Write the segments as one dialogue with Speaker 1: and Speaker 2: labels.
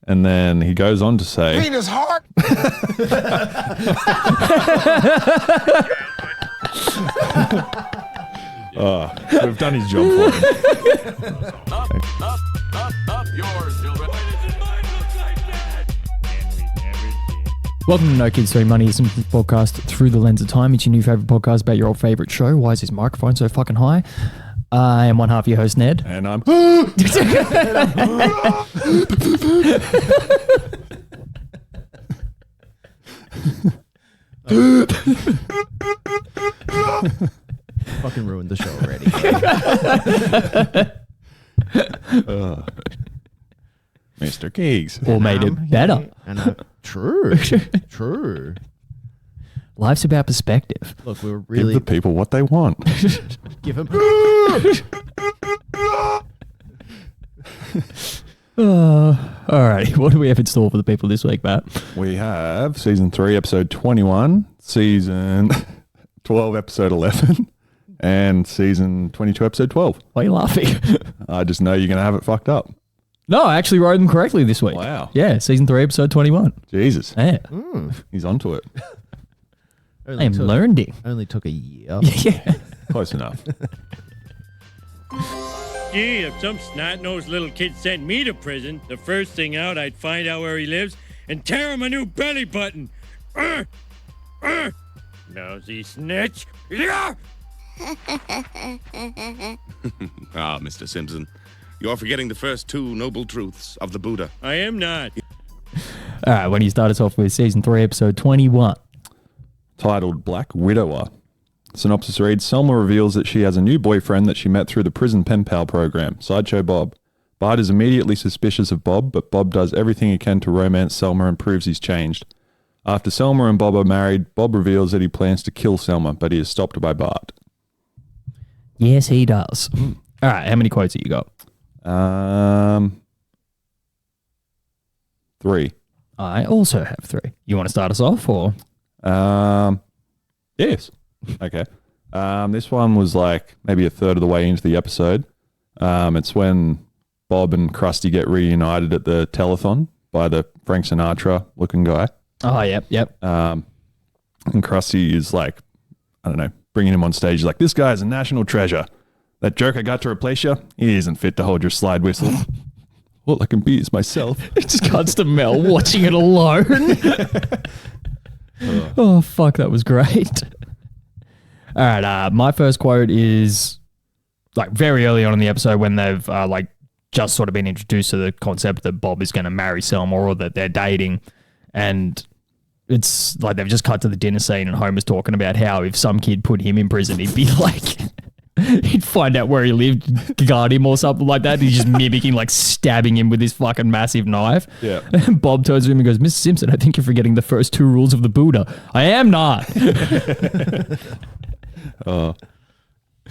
Speaker 1: And then he goes on to say,
Speaker 2: Penis hard.
Speaker 1: we've done his job for him.
Speaker 3: Up yours, children.
Speaker 4: Welcome to No Kids 3 Money, a Simpsons podcast through the lens of time. It's your new favourite podcast about your old favourite show. Why is this microphone so fucking high? I am one half of your host, Ned.
Speaker 1: And I'm...
Speaker 5: Fucking ruined the show already.
Speaker 1: Mr. Kegs.
Speaker 4: Or made it better.
Speaker 5: True.
Speaker 4: Life's about perspective.
Speaker 5: Look, we were
Speaker 1: Give
Speaker 5: really
Speaker 1: the people what they want.
Speaker 5: give him.
Speaker 4: Alrighty, what do we have in store for the people this week, Matt?
Speaker 1: We have season 3, episode 21, season 12, episode 11, and season 22, episode 12.
Speaker 4: Why are you laughing?
Speaker 1: I just know you're going to have it fucked up.
Speaker 4: No, I actually wrote them correctly this week.
Speaker 1: Wow.
Speaker 4: Yeah, season 3, episode 21.
Speaker 1: Jesus.
Speaker 4: Yeah,
Speaker 1: He's onto it.
Speaker 4: I am learning.
Speaker 5: Only took a year.
Speaker 4: Yeah.
Speaker 1: Close enough.
Speaker 6: Gee, if some snot-nosed little kid sent me to prison, the first thing out, I'd find out where he lives and tear him a new belly button. Nosy snitch. Yeah!
Speaker 3: Ah, Mr. Simpson, you're forgetting the first two noble truths of the Buddha.
Speaker 6: I am not.
Speaker 4: All right, when you start us off with season 3, episode 21.
Speaker 1: Titled Black Widower. Synopsis reads, Selma reveals that she has a new boyfriend that she met through the prison pen pal program, Sideshow Bob. Bart is immediately suspicious of Bob, but Bob does everything he can to romance Selma and proves he's changed. After Selma and Bob are married, Bob reveals that he plans to kill Selma, but he is stopped by Bart.
Speaker 4: Yes, he does. All right, how many quotes have you got?
Speaker 1: 3.
Speaker 4: I also have 3. You want to start us off, or?
Speaker 1: Yes. Okay. This one was like maybe a third of the way into the episode. It's when Bob and Krusty get reunited at the telethon by the Frank Sinatra looking guy.
Speaker 4: Oh, yep.
Speaker 1: And Krusty is like, I don't know, bringing him on stage. He's like, this guy is a national treasure. That jerk I got to replace you, he isn't fit to hold your slide whistle. All I can be is myself.
Speaker 4: It just cuts to Mel watching it alone. Oh, fuck, that was great. All right, my first quote is like very early on in the episode when they've like just sort of been introduced to the concept that Bob is going to marry Selma or that they're dating. And it's like they've just cut to the dinner scene and Homer's talking about how if some kid put him in prison, he'd be like... He'd find out where he lived, guard him or something like that. He's just mimicking, like stabbing him with this fucking massive knife.
Speaker 1: Yeah.
Speaker 4: And Bob turns to him and goes, Mr. Simpson, I think you're forgetting the first 2 rules of the Buddha. I am not.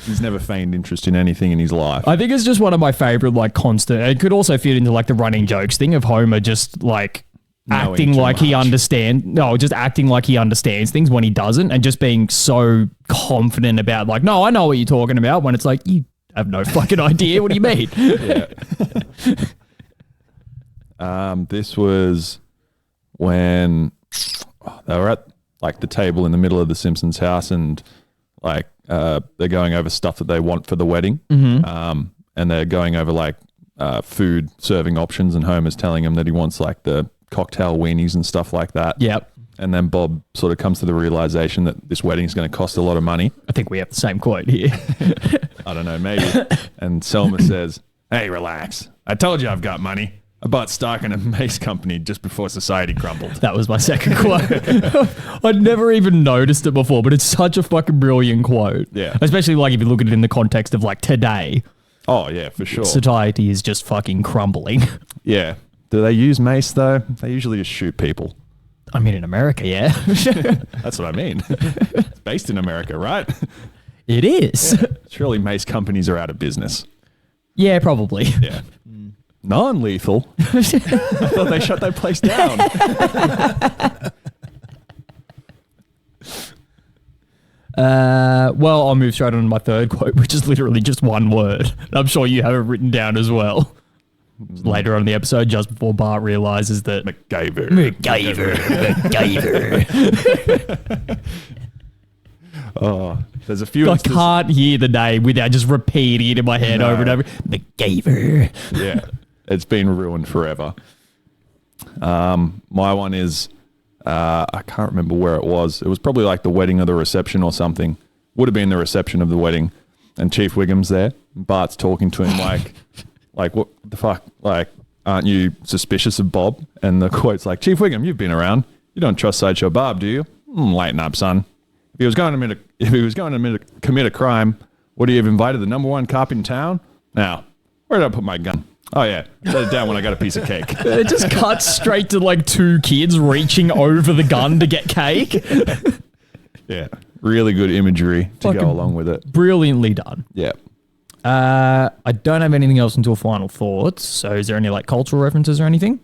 Speaker 1: He's never feigned interest in anything in his life.
Speaker 4: I think it's just one of my favorite, like constant. It could also fit into like the running jokes thing of Homer just like
Speaker 1: Knowing
Speaker 4: acting
Speaker 1: too
Speaker 4: like he
Speaker 1: much.
Speaker 4: just acting like he understands things when he doesn't and just being so confident about like, no, I know what you're talking about when it's like, you have no fucking idea. What do you mean?
Speaker 1: Yeah. This was when they were at like the table in the middle of the Simpsons house and like they're going over stuff that they want for the wedding. And they're going over like food serving options and Homer's telling him that he wants like the cocktail weenies and stuff like that.
Speaker 4: Yep.
Speaker 1: And then Bob sort of comes to the realization that this wedding is going to cost a lot of money.
Speaker 4: I think we have the same quote here.
Speaker 1: I don't know, maybe. And Selma says, hey, relax. I told you I've got money. I bought stock in a mace company just before society crumbled.
Speaker 4: That was my second quote. I'd never even noticed it before, but it's such a fucking brilliant quote.
Speaker 1: Yeah.
Speaker 4: Especially like if you look at it in the context of like today,
Speaker 1: Oh, yeah, for sure.
Speaker 4: society is just fucking crumbling.
Speaker 1: Yeah. Do they use mace, though? They usually just shoot people.
Speaker 4: I mean, in America, yeah.
Speaker 1: That's what I mean. It's based in America, right?
Speaker 4: It is.
Speaker 1: Surely mace companies are out of business.
Speaker 4: Yeah, probably.
Speaker 1: Yeah. Non-lethal? I thought they shut that place down.
Speaker 4: Well, I'll move straight on to my third quote, which is literally just one word. I'm sure you have it written down as well. Later on in the episode, just before Bart realizes that
Speaker 1: MacGyver.
Speaker 4: MacGyver.
Speaker 1: Oh, there's a few.
Speaker 4: I can't hear the name without just repeating it in my head over and over. MacGyver.
Speaker 1: Yeah, it's been ruined forever. My one is, I can't remember where it was. It was probably like the wedding or the reception or something. Would have been the reception of the wedding. And Chief Wiggum's there. Bart's talking to him like, what the fuck? Like, aren't you suspicious of Bob? And the quote's like, Chief Wiggum, you've been around. You don't trust Sideshow Bob, do you? Lighten up, son. If he was going to commit a crime, would he have invited the number one cop in town? Now, where did I put my gun? Oh, yeah. Set it down when I got a piece of cake.
Speaker 4: It just cuts straight to like two kids reaching over the gun to get cake.
Speaker 1: Yeah. Really good imagery to go along with it.
Speaker 4: Brilliantly done.
Speaker 1: Yeah.
Speaker 4: I don't have anything else until final thoughts. So is there any like cultural references or anything?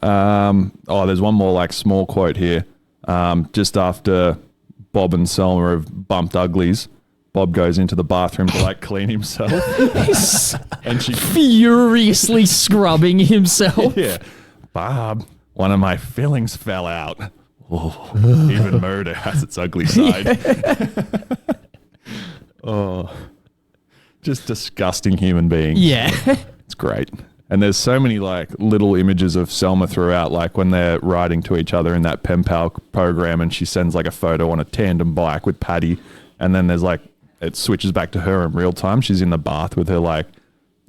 Speaker 1: There's one more like small quote here. Just after Bob and Selma have bumped uglies, Bob goes into the bathroom to like clean himself. And she
Speaker 4: Furiously scrubbing himself.
Speaker 1: Yeah. Bob, one of my fillings fell out. Oh, even murder has its ugly side. Oh, just disgusting human beings.
Speaker 4: Yeah.
Speaker 1: It's great. And there's so many like little images of Selma throughout, like when they're riding to each other in that pen pal program and she sends like a photo on a tandem bike with Paddy. And then there's like, it switches back to her in real time. She's in the bath with her like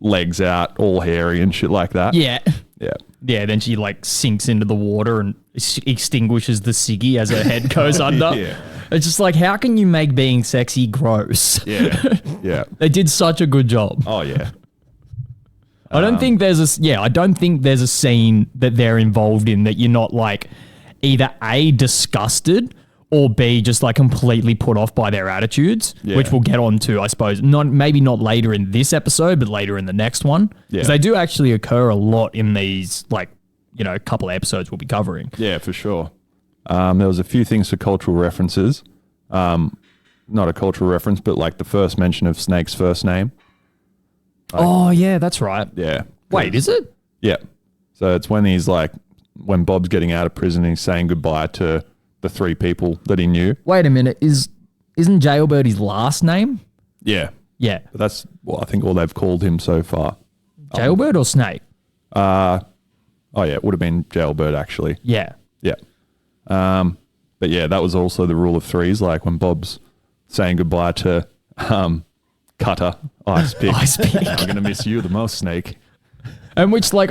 Speaker 1: legs out, all hairy and shit like that.
Speaker 4: Yeah.
Speaker 1: Yeah.
Speaker 4: Yeah, then she like sinks into the water and extinguishes the ciggy as her head goes under.
Speaker 1: Yeah.
Speaker 4: It's just like, how can you make being sexy gross?
Speaker 1: Yeah. Yeah.
Speaker 4: They did such a good job.
Speaker 1: Oh, yeah.
Speaker 4: I don't think there's a scene that they're involved in that you're not like either A, disgusted, or B, just like completely put off by their attitudes,
Speaker 1: Yeah.
Speaker 4: which we'll get on to, I suppose. Maybe not later in this episode, but later in the next one. Because they do actually occur a lot in these, like, you know, couple of episodes we'll be covering.
Speaker 1: Yeah, for sure. There was a few things for cultural references. Not a cultural reference, but like the first mention of Snake's first name.
Speaker 4: Oh, yeah, that's right.
Speaker 1: Yeah.
Speaker 4: Wait, is it?
Speaker 1: Yeah. So it's when he's like, when Bob's getting out of prison and he's saying goodbye to the three people that he knew.
Speaker 4: Wait a minute. Isn't Jailbird his last name?
Speaker 1: Yeah.
Speaker 4: Yeah.
Speaker 1: But that's, well, I think all they've called him so far.
Speaker 4: Jailbird or Snake?
Speaker 1: Oh, yeah, it would have been Jailbird, actually.
Speaker 4: Yeah.
Speaker 1: Yeah. But yeah, that was also the rule of threes. Like when Bob's saying goodbye to Cutter, Ice Pick.
Speaker 4: Ice Pick.
Speaker 1: I'm going to miss you the most, Snake.
Speaker 4: And which, like,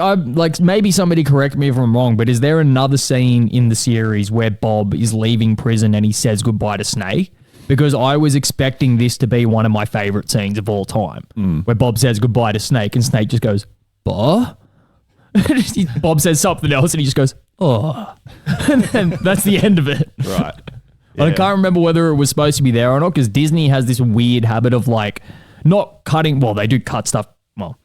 Speaker 4: maybe somebody correct me if I'm wrong, but is there another scene in the series where Bob is leaving prison and he says goodbye to Snake? Because I was expecting this to be one of my favorite scenes of all time, where Bob says goodbye to Snake and Snake just goes, "Bah?" Bob says something else and he just goes, "Oh," and then that's the end of it.
Speaker 1: Right.
Speaker 4: I can't remember whether it was supposed to be there or not, because Disney has this weird habit of like not cutting. Well, they do cut stuff. Well,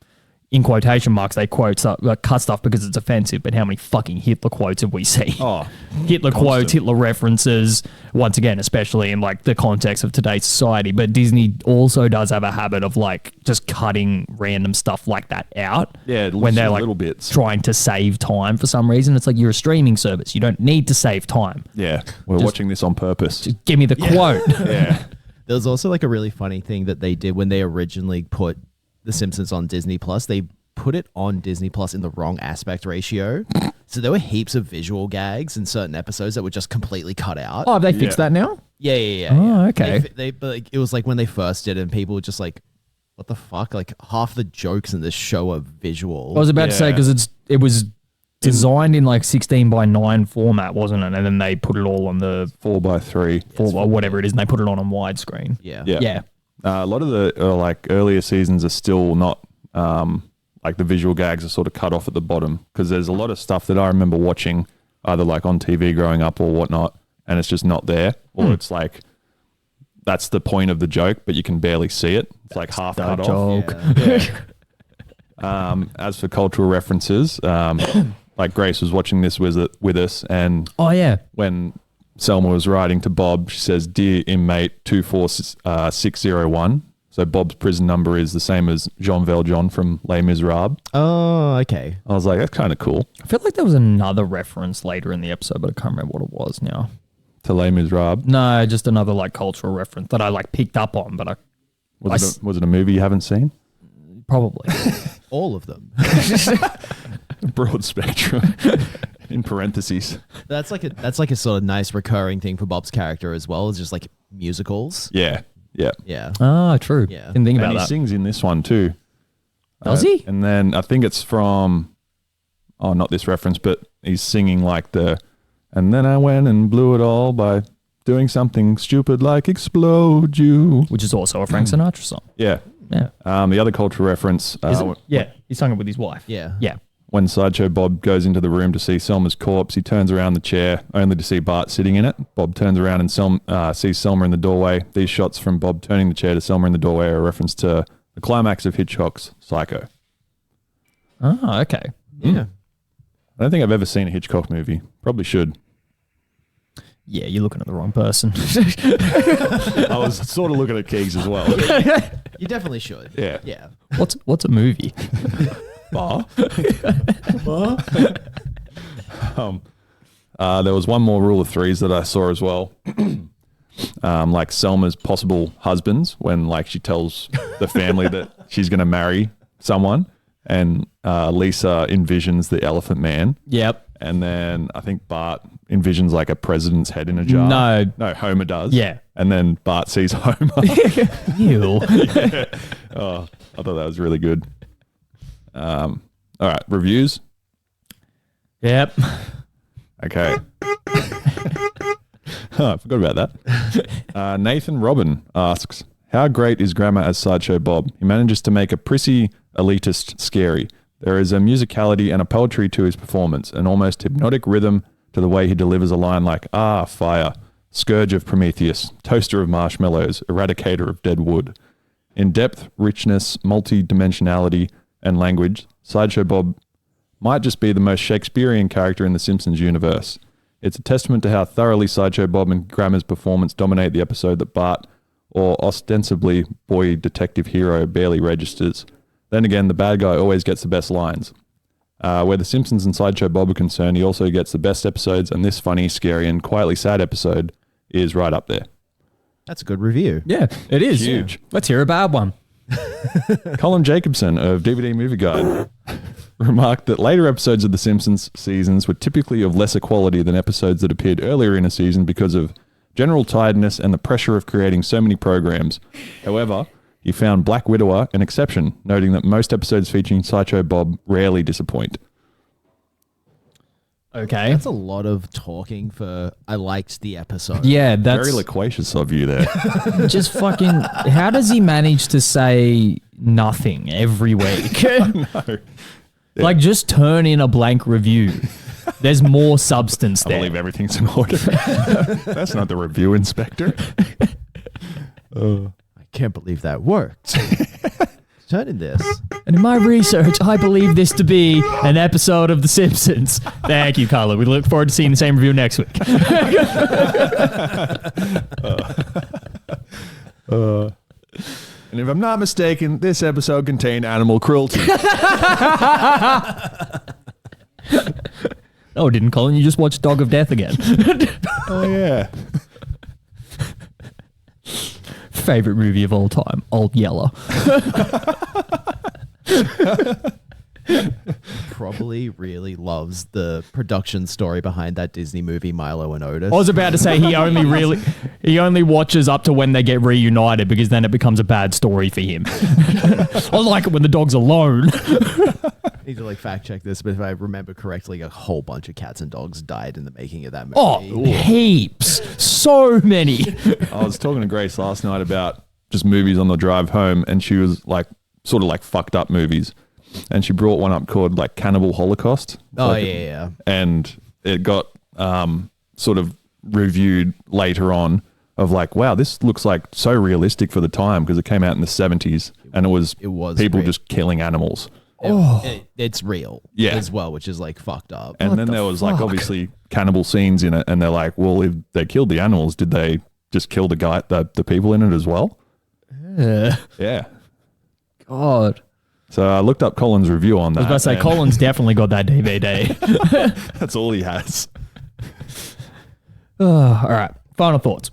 Speaker 4: in quotation marks, they cut stuff because it's offensive. But how many fucking Hitler quotes have we seen?
Speaker 1: Oh,
Speaker 4: Hitler quotes, Hitler references. Once again, especially in like the context of today's society. But Disney also does have a habit of like just cutting random stuff like that out.
Speaker 1: Yeah,
Speaker 4: when they're like
Speaker 1: little bits.
Speaker 4: trying to save time for some reason. It's like you're a streaming service. You don't need to save time.
Speaker 1: Yeah, we're watching this on purpose.
Speaker 4: Just give me the quote.
Speaker 1: Yeah.
Speaker 5: There was also like a really funny thing that they did when they originally put The Simpsons on Disney Plus. They put it on Disney Plus in the wrong aspect ratio. So there were heaps of visual gags in certain episodes that were just completely cut out.
Speaker 4: Oh, have they fixed that now?
Speaker 5: Yeah.
Speaker 4: Oh, okay.
Speaker 5: But like, it was like when they first did it and people were just like, what the fuck? Like half the jokes in this show are visual.
Speaker 4: I was about to say,
Speaker 1: Yeah.
Speaker 4: because it was designed in like 16:9 format, wasn't it? And then they put it all on the
Speaker 1: 4x3.
Speaker 4: or whatever it is, and they put it on widescreen.
Speaker 5: Yeah.
Speaker 1: Yeah. A lot of the like earlier seasons are still not like the visual gags are sort of cut off at the bottom, because there's a lot of stuff that I remember watching either like on TV growing up or whatnot, and it's just not there, or it's like that's the point of the joke, but you can barely see it. It's like half cut off.
Speaker 5: Yeah.
Speaker 1: As for cultural references, like Grace was watching this with us, and
Speaker 4: Oh yeah.
Speaker 1: when Selma was writing to Bob, she says, "Dear inmate 24601." So Bob's prison number is the same as Jean Valjean from Les Miserables.
Speaker 5: Oh, okay.
Speaker 1: I was like, that's kind of cool.
Speaker 4: I feel like there was another reference later in the episode, but I can't remember what it was now.
Speaker 1: To Les Miserables.
Speaker 4: No, just another like cultural reference that I like picked up on, but
Speaker 1: Was it a movie you haven't seen?
Speaker 4: probably.
Speaker 5: All of them.
Speaker 1: Broad spectrum. In parentheses.
Speaker 5: That's like a sort of nice recurring thing for Bob's character as well. It's just like musicals.
Speaker 1: Yeah. Yeah.
Speaker 5: Yeah.
Speaker 4: Ah, true.
Speaker 5: Yeah.
Speaker 4: Didn't think
Speaker 1: And
Speaker 4: about
Speaker 1: he
Speaker 4: that.
Speaker 1: sings in this one too.
Speaker 4: Does he?
Speaker 1: And then I think it's from, not this reference, but he's singing like and then I went and blew it all by doing something stupid like explode you.
Speaker 4: Which is also a Frank Sinatra song.
Speaker 1: Yeah.
Speaker 4: Yeah.
Speaker 1: The other cultural reference,
Speaker 4: Is it? Yeah. He sung it with his wife.
Speaker 5: Yeah.
Speaker 4: Yeah.
Speaker 1: when Sideshow Bob goes into the room to see Selma's corpse, he turns around the chair only to see Bart sitting in it. Bob turns around and sees Selma in the doorway. These shots from Bob turning the chair to Selma in the doorway are a reference to the climax of Hitchcock's Psycho.
Speaker 4: Oh, okay.
Speaker 5: Yeah.
Speaker 1: I don't think I've ever seen a Hitchcock movie. Probably should.
Speaker 4: Yeah, you're looking at the wrong person.
Speaker 1: I was sort of looking at Kegs as well.
Speaker 5: You definitely should.
Speaker 1: Yeah.
Speaker 5: Yeah.
Speaker 4: What's a movie?
Speaker 1: Bar. There was one more rule of threes that I saw as well. Like Selma's possible husbands when like she tells the family that she's going to marry someone, and Lisa envisions the Elephant Man.
Speaker 4: Yep.
Speaker 1: And then I think Bart envisions like a president's head in a jar. No, Homer does.
Speaker 4: Yeah.
Speaker 1: And then Bart sees Homer.
Speaker 4: Ew.
Speaker 1: Oh, I thought that was really good. All right, reviews.
Speaker 4: Yep.
Speaker 1: Okay. I forgot about that. Nathan Robin asks, how great is Grammar as Sideshow Bob? He manages to make a prissy elitist scary. There is a musicality and a poetry to his performance, an almost hypnotic rhythm to the way he delivers a line like, ah, fire, scourge of Prometheus, toaster of marshmallows, eradicator of dead wood. In depth, richness, multi-dimensionality, and language, Sideshow Bob might just be the most Shakespearean character in the Simpsons universe. It's a testament to how thoroughly Sideshow Bob and Grammer's performance dominate the episode that Bart, or ostensibly boy detective hero, barely registers. Then again, the bad guy always gets the best lines. Where the Simpsons and Sideshow Bob are concerned, he also gets the best episodes, and this funny, scary, and quietly sad episode is right up there.
Speaker 5: That's a good review.
Speaker 4: Yeah, it is.
Speaker 1: Huge.
Speaker 4: Let's hear a bad one.
Speaker 1: Colin Jacobson of DVD Movie Guide remarked that later episodes of The Simpsons seasons were typically of lesser quality than episodes that appeared earlier in a season because of general tiredness and the pressure of creating so many programs. However, he found Black Widower an exception, noting that most episodes featuring Sideshow Bob rarely disappoint.
Speaker 4: Okay.
Speaker 5: That's a lot of talking for I liked the episode.
Speaker 4: Yeah, that's
Speaker 1: Very loquacious of you there.
Speaker 4: just fucking. How does he manage to say nothing every week?
Speaker 1: No.
Speaker 4: Like, just turn in a blank review. There's more substance
Speaker 1: I
Speaker 4: there.
Speaker 1: believe everything's in order. That's not the review inspector.
Speaker 5: I can't believe that worked. Turn in this.
Speaker 4: And in my research, I believe this to be an episode of The Simpsons. Thank you, Carla. We look forward to seeing the same review next week.
Speaker 1: And if I'm not mistaken, this episode contained animal cruelty.
Speaker 4: Oh, didn't Colin? You just watched Dog of Death again.
Speaker 1: Oh, yeah.
Speaker 4: Favorite movie of all time, Old Yeller.
Speaker 5: Probably really loves the production story behind that Disney movie Milo and Otis.
Speaker 4: I was about to say he only watches up to when they get reunited because then it becomes a bad story for him. I like it when the dog's alone.
Speaker 5: I need to like fact check this, but if I remember correctly, a whole bunch of cats and dogs died in the making of that movie.
Speaker 4: Oh, heaps. So many.
Speaker 1: I was talking to Grace last night about just movies on the drive home, and she was like, sort of like fucked up movies. And she brought one up called like Cannibal Holocaust.
Speaker 5: Oh,
Speaker 1: Like,
Speaker 5: yeah.
Speaker 1: and it got sort of reviewed later on of like, wow, this looks like so realistic for the time because it came out in the 70s and it was people
Speaker 5: great.
Speaker 1: just killing animals.
Speaker 5: It's real
Speaker 1: Yeah.
Speaker 5: as well, which is like fucked up.
Speaker 1: And then there was like obviously cannibal scenes in it, and they're like, well, if they killed the animals, did they just kill the people in it as well? Yeah.
Speaker 4: God.
Speaker 1: So I looked up Colin's review on that.
Speaker 4: I was about to say,
Speaker 1: and
Speaker 4: Colin's definitely got that DVD.
Speaker 1: That's all he has.
Speaker 4: All right. Final thoughts.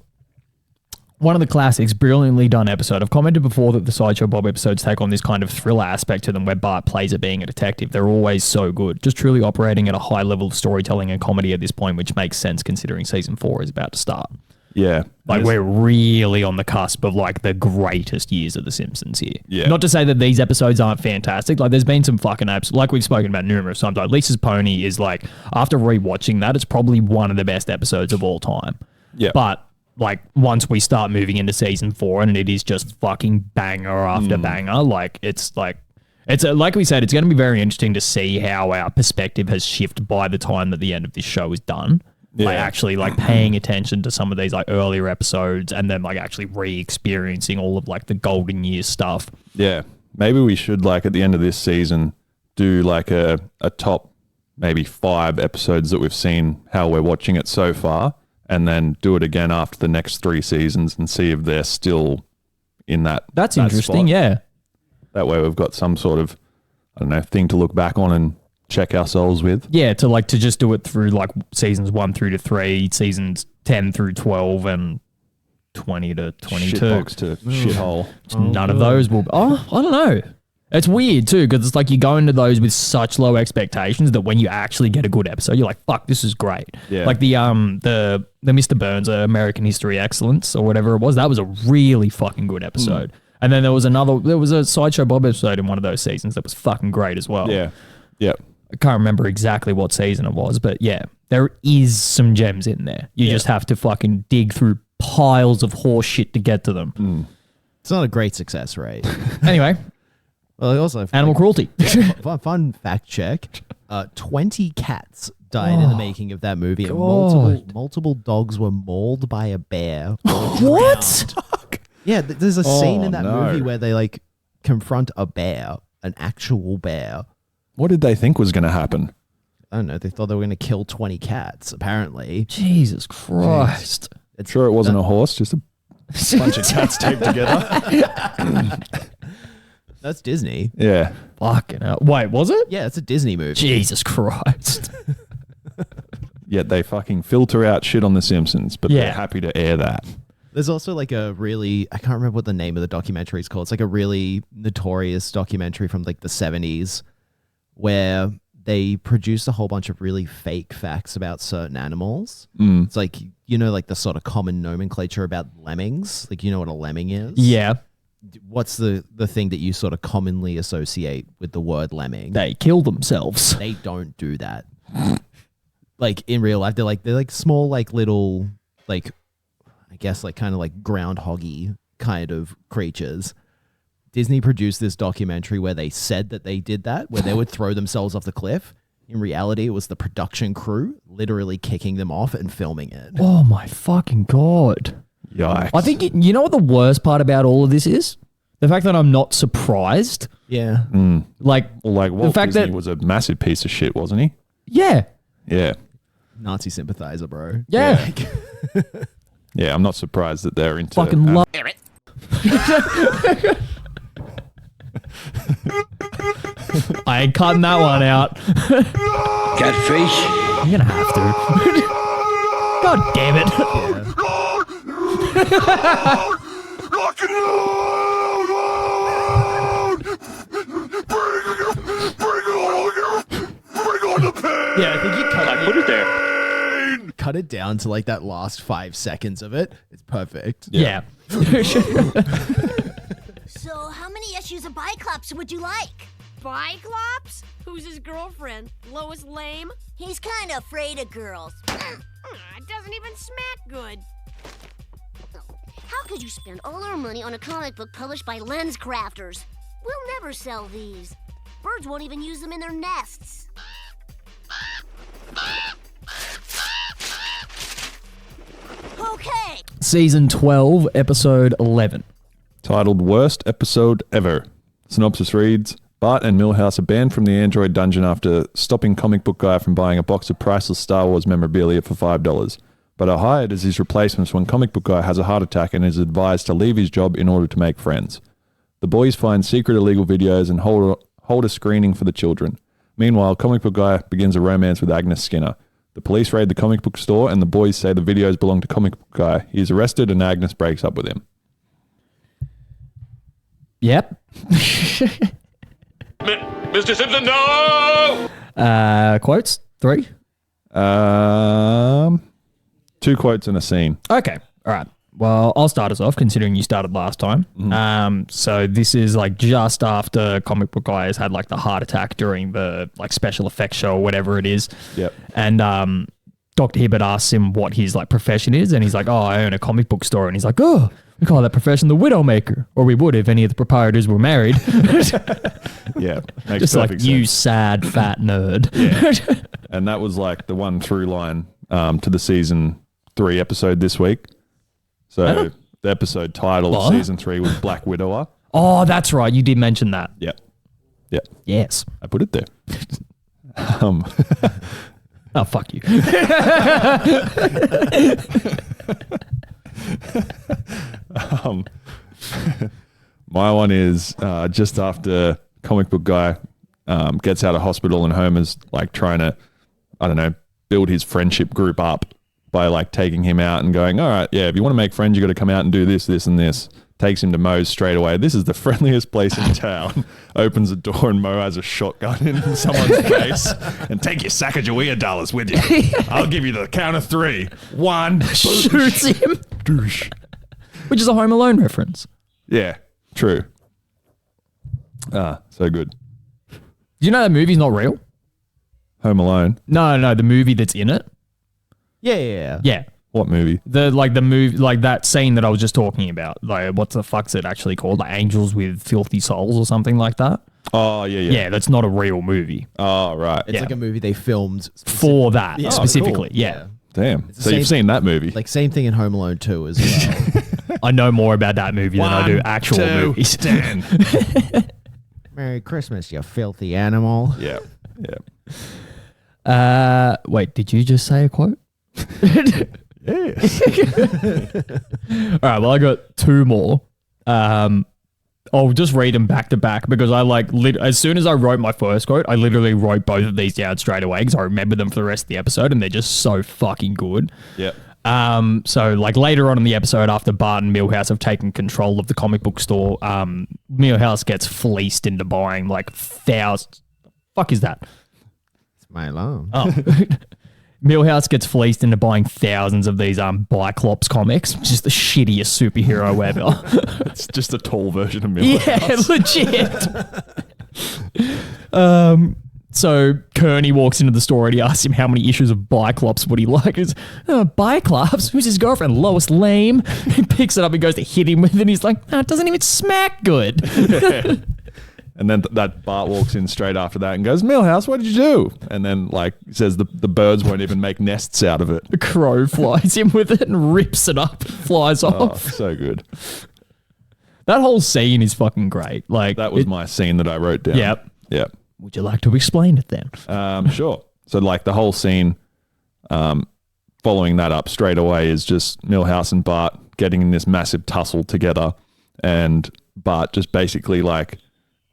Speaker 4: One of the classics, brilliantly done episode. I've commented before that the Sideshow Bob episodes take on this kind of thriller aspect to them where Bart plays at being a detective. They're always so good. Just truly operating at a high level of storytelling and comedy at this point, which makes sense considering season 4 is about to start.
Speaker 1: Yeah.
Speaker 4: Like, we're really on the cusp of, like, the greatest years of The Simpsons here.
Speaker 1: Yeah.
Speaker 4: Not to say that these episodes aren't fantastic. Like, there's been some fucking apps, like we've spoken about numerous times. Like, Lisa's Pony is, like, after rewatching that, it's probably one of the best episodes of all time.
Speaker 1: Yeah.
Speaker 4: But, like, once we start moving into season 4 and it is just fucking banger after banger, like, it's, like... like we said, it's going to be very interesting to see how our perspective has shifted by the time that the end of this show is done.
Speaker 1: Yeah.
Speaker 4: Like actually like paying attention to some of these like earlier episodes and then like actually re-experiencing all of like the golden years stuff.
Speaker 1: Yeah. Maybe we should, like, at the end of this season, do like a top maybe 5 episodes that we've seen, how we're watching it so far, and then do it again after the next 3 seasons and see if they're still in that.
Speaker 4: That's
Speaker 1: that
Speaker 4: interesting,
Speaker 1: spot.
Speaker 4: yeah.
Speaker 1: That way we've got some sort of, I don't know, thing to look back on and check ourselves with.
Speaker 4: Yeah, to just do it through like seasons 1 through to 3, seasons 10 through 12 and 20 to 22.
Speaker 1: Shitbox to shithole.
Speaker 4: None of those will. Oh, I don't know. It's weird too because it's like you go into those with such low expectations that when you actually get a good episode, you're like, "Fuck, this is great."
Speaker 1: Yeah.
Speaker 4: Like the Mr. Burns American History Excellence or whatever it was. That was a really fucking good episode. And then there was a Sideshow Bob episode in one of those seasons that was fucking great as well.
Speaker 1: Yeah. Yeah.
Speaker 4: I can't remember exactly what season it was, but yeah, there is some gems in there. You just have to fucking dig through piles of horse shit to get to them.
Speaker 5: It's not a great success rate.
Speaker 4: Anyway,
Speaker 5: Well, also
Speaker 4: animal cruelty.
Speaker 5: fun fact check: 20 cats died in the making of that movie, and multiple dogs were mauled by a bear.
Speaker 4: What?
Speaker 5: Yeah, there's a scene in that
Speaker 1: no.
Speaker 5: movie where they like confront a bear, an actual bear.
Speaker 1: What did they think was going to happen?
Speaker 5: I don't know. They thought they were going to kill 20 cats. Apparently,
Speaker 4: Jesus Christ.
Speaker 1: Sure, it wasn't a horse, just a bunch of cats taped together.
Speaker 5: that's Disney.
Speaker 1: Yeah.
Speaker 4: Fucking hell. Wait, was it?
Speaker 5: Yeah, it's a Disney movie.
Speaker 4: Jesus Christ.
Speaker 1: Yet they fucking filter out shit on The Simpsons, but
Speaker 4: Yeah.
Speaker 1: they're happy to air that.
Speaker 5: There's also like a really, I can't remember what the name of the documentary is called. It's like a really notorious documentary from like the 70s where they produced a whole bunch of really fake facts about certain animals. It's like, you know, like the sort of common nomenclature about lemmings. Like, you know what a lemming is?
Speaker 4: Yeah.
Speaker 5: What's the thing that you sort of commonly associate with the word lemming?
Speaker 4: They kill themselves.
Speaker 5: They don't do that. Like in real life, they're like small, like little, like, I guess like kind of like groundhoggy kind of creatures. Disney produced this documentary where they said that they did that, where they would throw themselves off the cliff. In reality, it was the production crew literally kicking them off and filming it.
Speaker 4: Oh my fucking God.
Speaker 1: Yikes.
Speaker 4: I think, you know what the worst part about all of this is? The fact that I'm not surprised.
Speaker 5: Yeah.
Speaker 4: Like,
Speaker 1: Like, Walt
Speaker 4: the fact
Speaker 1: Disney
Speaker 4: that,
Speaker 1: was a massive piece of shit, wasn't he?
Speaker 4: yeah.
Speaker 1: Yeah.
Speaker 5: Nazi sympathizer, bro.
Speaker 4: Yeah.
Speaker 1: Yeah, I'm not surprised that they're into...
Speaker 4: Fucking love. I ain't cutting that one out.
Speaker 2: Catfish.
Speaker 4: I'm gonna have to. God damn it.
Speaker 5: Yeah, I think you
Speaker 2: Put it there.
Speaker 5: cut it down to like that last 5 seconds of it. It's perfect.
Speaker 4: Yeah.
Speaker 7: So, how many issues of Biclops would you like?
Speaker 8: Biclops? Who's his girlfriend? Lois Lame?
Speaker 7: He's kind of afraid of girls.
Speaker 8: It doesn't even smack good.
Speaker 7: How could you spend all our money on a comic book published by Lens Crafters? We'll never sell these. Birds won't even use them in their nests. Okay.
Speaker 4: Season 12, episode 11.
Speaker 1: Titled Worst Episode Ever. Synopsis reads, Bart and Milhouse are banned from the Android dungeon after stopping comic book guy from buying a box of priceless Star Wars memorabilia for $5. but are hired as his replacements when comic book guy has a heart attack and is advised to leave his job in order to make friends. The boys find secret illegal videos and hold a screening for the children. Meanwhile, comic book guy begins a romance with Agnes Skinner. The police raid the comic book store and the boys say the videos belong to comic book guy. He is arrested and Agnes breaks up with him.
Speaker 4: Yep.
Speaker 3: Mr. Simpson, no!
Speaker 4: Quotes? 3?
Speaker 1: 2 quotes and a scene.
Speaker 4: Okay. All right. Well, I'll start us off, considering you started last time. So this is like just after comic book guy has had like the heart attack during the like special effects show or whatever it is.
Speaker 1: Yep.
Speaker 4: And Dr. Hibbert asks him what his like profession is, and he's like, "Oh, I own a comic book store." And he's like, "Oh, we call that profession the Widowmaker, or we would if any of the proprietors were married."
Speaker 1: Yeah. Makes
Speaker 4: Just like
Speaker 1: perfect
Speaker 4: you,
Speaker 1: sense.
Speaker 4: sad fat nerd.
Speaker 1: Yeah. And that was like the one through line to the season 3 episode this week. So the episode title of season 3 was Black Widower.
Speaker 4: Oh, that's right. You did mention that.
Speaker 1: Yep. Yep.
Speaker 4: Yes.
Speaker 1: I put it there.
Speaker 4: Oh, fuck you.
Speaker 1: My one is just after comic book guy gets out of hospital and Homer's like trying to, I don't know, build his friendship group up by like taking him out and going, all right, yeah, if you want to make friends, you got to come out and do this, this, and this. Takes him to Moe's straight away. This is the friendliest place in town. Opens the door and Moe has a shotgun in someone's face. And take your Sacagawea dollars with you. I'll give you the count of 3. 1.
Speaker 4: Shoots him.
Speaker 1: Douche.
Speaker 4: Which is a Home Alone reference.
Speaker 1: Yeah, true. So good.
Speaker 4: Do you know that movie's not real?
Speaker 1: Home Alone.
Speaker 4: No, the movie that's in it.
Speaker 5: Yeah.
Speaker 4: Yeah.
Speaker 1: What movie?
Speaker 4: The movie, like that scene that I was just talking about. Like, what the fuck's it actually called? Like Angels with Filthy Souls or something like that.
Speaker 1: Oh, yeah.
Speaker 4: Yeah, that's not a real movie.
Speaker 1: Oh, right.
Speaker 5: It's like a movie they filmed
Speaker 4: For that,
Speaker 5: Yeah.
Speaker 4: specifically.
Speaker 5: Cool.
Speaker 4: Yeah.
Speaker 1: Damn.
Speaker 5: the
Speaker 1: So you've
Speaker 5: same-
Speaker 1: seen that movie.
Speaker 5: Like same thing in Home Alone 2 as well.
Speaker 4: I know more about that movie than I do
Speaker 1: 1,
Speaker 4: actual
Speaker 1: 2,
Speaker 4: movies.
Speaker 1: 10.
Speaker 5: Merry Christmas, you filthy animal.
Speaker 1: Yeah. Yeah.
Speaker 4: Wait, did you just say a quote?
Speaker 1: Yes.
Speaker 4: All right, well, I got 2 more. I'll just read them back to back because I like, as soon as I wrote my first quote, I literally wrote both of these down straight away because I remember them for the rest of the episode and they're just so fucking good.
Speaker 1: Yep.
Speaker 4: So like later on in the episode after Bart and Milhouse have taken control of the comic book store, Milhouse gets fleeced into buying like thousands. Fuck is that?
Speaker 5: It's my alarm.
Speaker 4: Oh. Milhouse gets fleeced into buying thousands of these Biclops comics. Just the shittiest superhero ever.
Speaker 1: It's just a tall version of Milhouse.
Speaker 4: Yeah, legit. So Kearney walks into the store and he asks him how many issues of Biclops would he like. It's, Biclops? Who's his girlfriend? Lois Lame. He picks it up and goes to hit him with it and he's like, it doesn't even smack good.
Speaker 1: And then that Bart walks in straight after that and goes, Milhouse, what did you do? And then like says the birds won't even make nests out of it.
Speaker 4: A crow flies in with it and rips it up and flies
Speaker 1: Oh,
Speaker 4: off.
Speaker 1: so good.
Speaker 4: That whole scene is fucking great. Like
Speaker 1: That was my scene that I wrote down.
Speaker 4: Yep.
Speaker 1: Yep.
Speaker 4: Would you like to explain it then?
Speaker 1: Sure. So like the whole scene following that up straight away is just Milhouse and Bart getting in this massive tussle together and Bart just basically like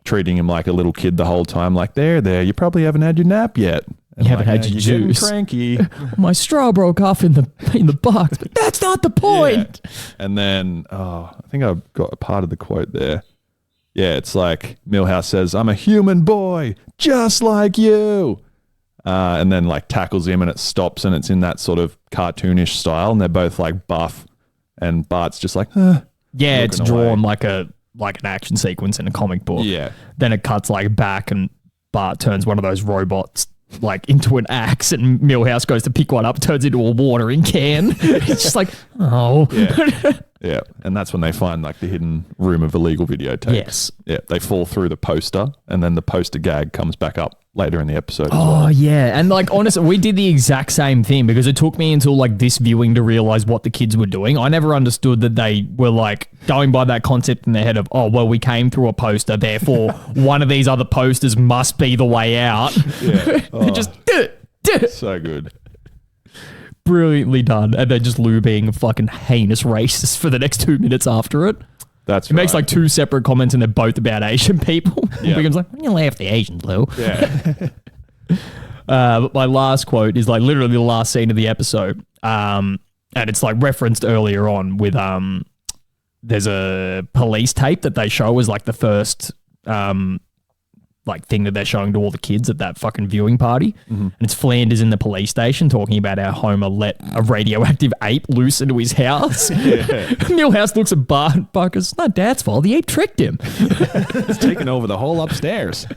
Speaker 1: treating him like a little kid the whole time. Like, there, you probably haven't had your nap yet. And
Speaker 4: You haven't had your
Speaker 1: you're getting
Speaker 4: juice."
Speaker 1: cranky.
Speaker 4: My straw broke off in the box, but that's not the point.
Speaker 1: Yeah. And then, I think I've got a part of the quote there. Yeah, it's like Milhouse says, I'm a human boy, just like you. And then like tackles him and it stops and it's in that sort of cartoonish style and they're both like buff and Bart's just like,
Speaker 4: Yeah, it's
Speaker 1: looking away.
Speaker 4: drawn like an action sequence in a comic book.
Speaker 1: Yeah.
Speaker 4: Then it cuts like back and Bart turns one of those robots like into an axe and Milhouse goes to pick one up, turns into a watering can. It's just like, oh.
Speaker 1: Yeah. Yeah. And that's when they find like the hidden room of illegal videotapes.
Speaker 4: Yes.
Speaker 1: Yeah. They fall through the poster and then the poster gag comes back up later in the episode. as
Speaker 4: Oh,
Speaker 1: well.
Speaker 4: yeah. And like, honestly, we did the exact same thing because it took me until like this viewing to realize what the kids were doing. I never understood that they were like going by that concept in their head of, oh, well, we came through a poster, therefore one of these other posters must be the way out.
Speaker 1: Yeah.
Speaker 4: They just,
Speaker 1: So good.
Speaker 4: brilliantly done. And then just Lou being a fucking heinous racist for the next 2 minutes after it.
Speaker 1: That's
Speaker 4: It makes like two separate comments and they're both about Asian people.
Speaker 1: Yeah.
Speaker 4: Becomes like, you laugh at the Asians, Lou.
Speaker 1: Yeah.
Speaker 4: But my last quote is like literally the last scene of the episode. And it's like referenced earlier on with there's a police tape that they show as like the first like thing that they're showing to all the kids at that fucking viewing party. And it's Flanders in the police station talking about how Homer let a radioactive ape loose into his house. Milhouse looks at Bart and Bart goes, it's not Dad's fault. The ape tricked him.
Speaker 1: It's taken over the whole upstairs.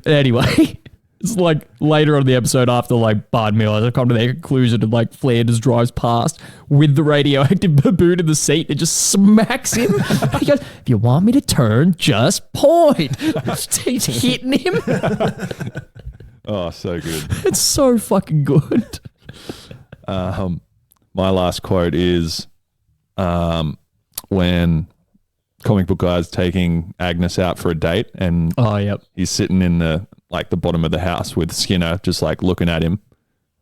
Speaker 4: Anyway, it's like later on in the episode after like Bart and Milhouse have come to their conclusion and like Flanders drives past with the radioactive baboon in the seat and just smacks him. He goes, if you want me to turn, just point. He's hitting him.
Speaker 1: Oh, so good.
Speaker 4: It's so fucking good.
Speaker 1: My last quote is when comic book guy's taking Agnes out for a date and
Speaker 4: Oh, yep.
Speaker 1: he's sitting in the bottom of the house with Skinner just like looking at him,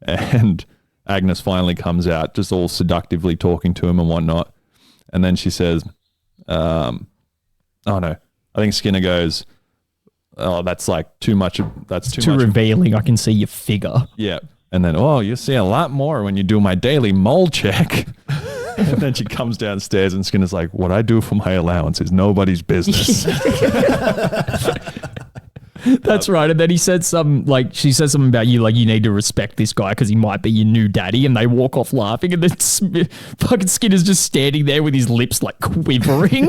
Speaker 1: and Agnes finally comes out just all seductively talking to him and whatnot, and then she says oh no, I think Skinner goes, oh, that's like too much, that's too much
Speaker 4: revealing. I can see your figure.
Speaker 1: Yeah. And then, oh, you see a lot more when you do my daily mole check. And then she comes downstairs and Skinner's like, what I do for my allowance is nobody's business.
Speaker 4: That's right. And then he said she says something about you, like you need to respect this guy because he might be your new daddy. And they walk off laughing. And then fucking Skinner's just standing there with his lips like quivering,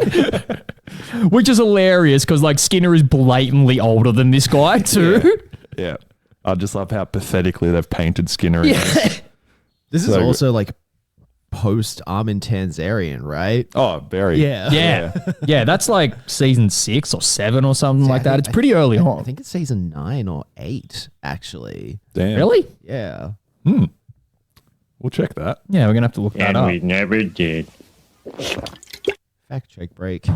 Speaker 4: which is hilarious because like Skinner is blatantly older than this guy too.
Speaker 1: Yeah. I just love how pathetically they've painted Skinner. In this.
Speaker 5: This is
Speaker 1: So
Speaker 5: also like post Armin Tanzarian, right?
Speaker 1: Oh, very.
Speaker 4: Yeah. That's like season 6 or 7 or something like that. It's pretty early on.
Speaker 5: I think it's season 9 or 8, actually.
Speaker 1: Damn.
Speaker 4: Really?
Speaker 5: Yeah.
Speaker 1: We'll check that.
Speaker 4: Yeah, we're going to have to look that
Speaker 6: And
Speaker 4: up.
Speaker 6: we never did.
Speaker 5: Fact check break.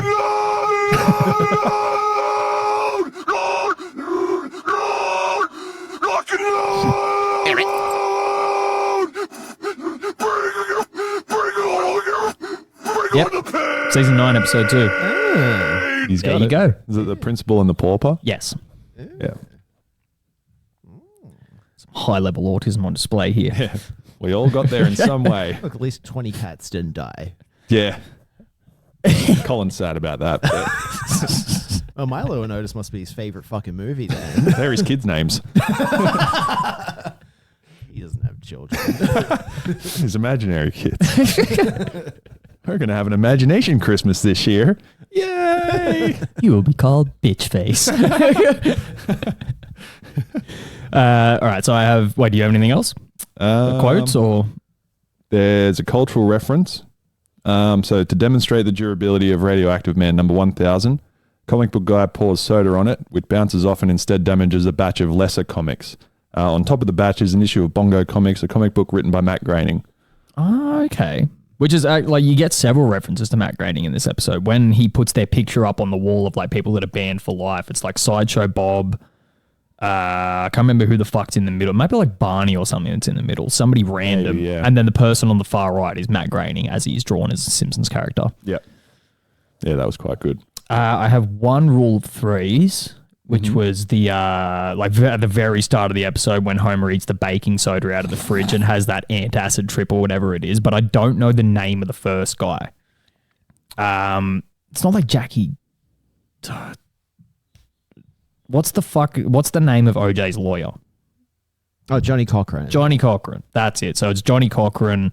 Speaker 4: Yep. Season 9, episode 2.
Speaker 1: He's
Speaker 4: There
Speaker 1: got
Speaker 4: you
Speaker 1: it.
Speaker 4: go.
Speaker 1: Is it the principal and the pauper?
Speaker 4: Yes.
Speaker 1: Yeah.
Speaker 4: High level autism on display here.
Speaker 1: Yeah. We all got there in some way.
Speaker 5: Look, at least 20 cats didn't die.
Speaker 1: Yeah. Colin's sad about that. But
Speaker 5: Oh, Milo and Otis must be his favorite fucking movie then.
Speaker 1: they're his kids' names.
Speaker 5: He doesn't have children.
Speaker 1: His imaginary kids. We're going to have an imagination Christmas this year. Yay!
Speaker 4: You will be called bitch face. All right, so I have. Wait, do you have anything else? Quotes or?
Speaker 1: There's a cultural reference. So to demonstrate the durability of Radioactive Man number 1000, comic book guy pours soda on it, which bounces off and instead damages a batch of lesser comics. On top of the batch is an issue of Bongo Comics, a comic book written by Matt Groening.
Speaker 4: Oh, okay. Which is like you get several references to Matt Groening in this episode. When he puts their picture up on the wall of like people that are banned for life, it's like Sideshow Bob. I can't remember who the fuck's in the middle. It might be like Barney or something that's in the middle. Somebody random.
Speaker 1: Maybe, yeah.
Speaker 4: And then the person on the far right is Matt Groening as he's drawn as a Simpsons character.
Speaker 1: Yeah. Yeah, that was quite good.
Speaker 4: I have one rule of threes, which was the like at the very start of the episode when Homer eats the baking soda out of the fridge and has that antacid trip or whatever it is, but I don't know the name of the first guy. It's not like Jackie. What's the name of OJ's lawyer?
Speaker 5: Oh, Johnny Cochran.
Speaker 4: Johnny Cochran. That's it. So it's Johnny Cochran,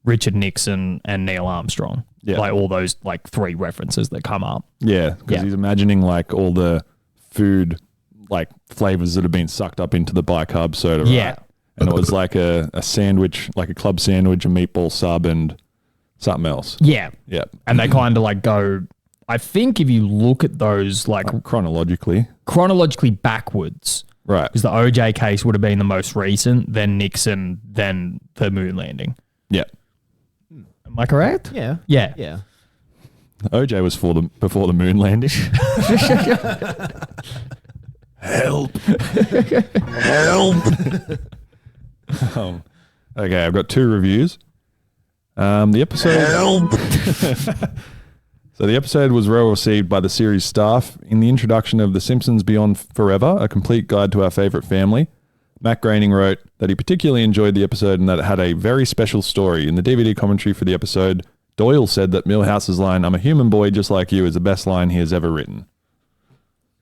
Speaker 4: Richard Nixon, and Neil Armstrong.
Speaker 1: Yeah.
Speaker 4: Like all those like 3 references that come up.
Speaker 1: Yeah, because he's imagining like all the food like flavors that have been sucked up into the bicarb soda. Right?
Speaker 4: Yeah.
Speaker 1: And it was like a sandwich, like a club sandwich, a meatball sub, and something else.
Speaker 4: Yeah.
Speaker 1: Yeah.
Speaker 4: And they kind of like go, I think if you look at those like
Speaker 1: Chronologically
Speaker 4: backwards,
Speaker 1: right?
Speaker 4: Because the OJ case would have been the most recent, then Nixon, then the moon landing.
Speaker 1: Yeah.
Speaker 4: Am I correct?
Speaker 5: Yeah.
Speaker 4: Yeah.
Speaker 5: Yeah.
Speaker 1: OJ was before the moon landing. Help. Help. Okay, I've got 2 reviews. The episode. So the episode was well received by the series staff. In the introduction of The Simpsons Beyond Forever, a complete guide to our favorite family, Matt Groening wrote that he particularly enjoyed the episode and that it had a very special story. In the DVD commentary for the episode, Doyle said that Milhouse's line, "I'm a human boy just like you," is the best line he has ever written.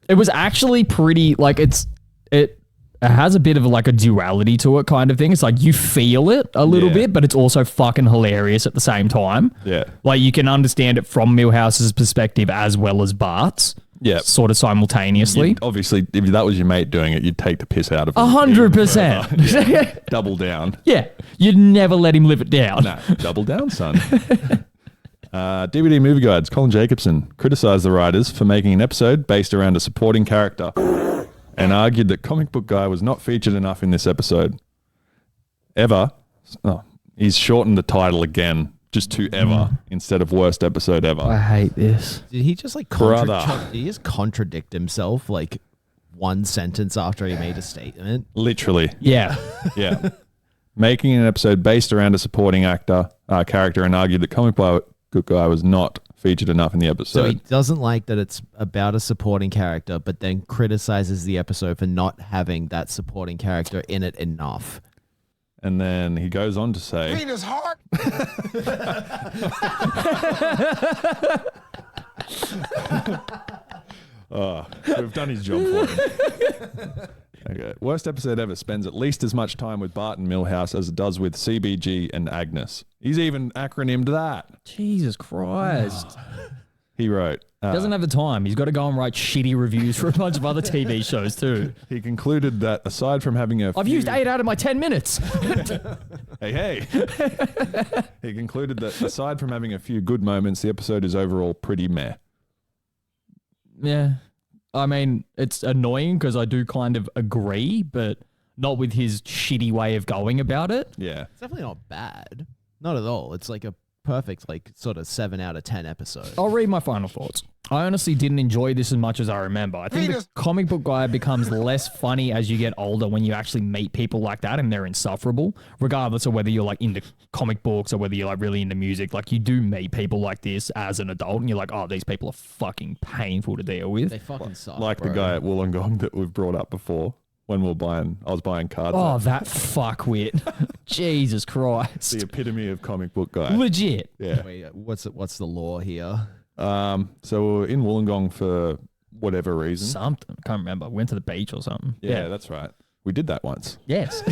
Speaker 4: It was actually pretty, like, it has a bit of like a duality to it kind of thing. It's like you feel it a little bit, but it's also fucking hilarious at the same time.
Speaker 1: Yeah.
Speaker 4: Like you can understand it from Milhouse's perspective as well as Bart's.
Speaker 1: Yeah.
Speaker 4: Sort of simultaneously.
Speaker 1: Obviously, if that was your mate doing it, you'd take the piss out of him.
Speaker 4: 100%.
Speaker 1: Yeah. Double down.
Speaker 4: Yeah. You'd never let him live it down.
Speaker 1: No, double down, son. DVD Movie Guides, Colin Jacobson criticised the writers for making an episode based around a supporting character and argued that Comic Book Guy was not featured enough in this episode. He's shortened the title again, just to Ever, instead of Worst Episode Ever.
Speaker 4: I hate this.
Speaker 5: Did he just like contradict himself like one sentence after he made a statement?
Speaker 1: Literally.
Speaker 4: Yeah.
Speaker 1: Yeah. Making an episode based around a supporting character and argued that Comic Book Guy was not featured enough in the episode.
Speaker 5: So he doesn't like that it's about a supporting character, but then criticizes the episode for not having that supporting character in it enough.
Speaker 1: And then he goes on to say,
Speaker 2: Penis heart.
Speaker 1: we've done his job for him. Okay. Worst Episode Ever spends at least as much time with Bart and Milhouse as it does with CBG and Agnes. He's even acronymed that.
Speaker 4: Jesus Christ.
Speaker 1: He wrote.
Speaker 4: Doesn't have the time. He's got to go and write shitty reviews for a bunch of other TV shows too.
Speaker 1: He concluded that aside from having
Speaker 4: I've used 8 out of my 10 minutes.
Speaker 1: Hey. He concluded that aside from having a few good moments, the episode is overall pretty meh.
Speaker 4: Yeah. I mean, it's annoying because I do kind of agree, but not with his shitty way of going about it.
Speaker 1: Yeah.
Speaker 5: It's definitely not bad. Not at all. It's like a perfect, like, sort of 7 out of 10 episode.
Speaker 4: I'll read my final thoughts. I honestly didn't enjoy this as much as I remember. I think the Comic Book Guy becomes less funny as you get older when you actually meet people like that and they're insufferable, regardless of whether you're like into comic books or whether you're like really into music. Like you do meet people like this as an adult and you're like, oh, these people are fucking painful to deal with.
Speaker 5: They fucking suck,
Speaker 1: Like
Speaker 5: bro.
Speaker 1: the guy at Wollongong that we've brought up before when I was buying cards.
Speaker 4: Oh, that fuckwit. Jesus Christ.
Speaker 1: The epitome of Comic Book Guy.
Speaker 4: Legit.
Speaker 1: Yeah.
Speaker 5: Wait, what's the law here?
Speaker 1: So we're in Wollongong for whatever reason.
Speaker 4: Something. Can't remember. Went to the beach or something.
Speaker 1: Yeah, that's right. We did that once.
Speaker 4: Yes.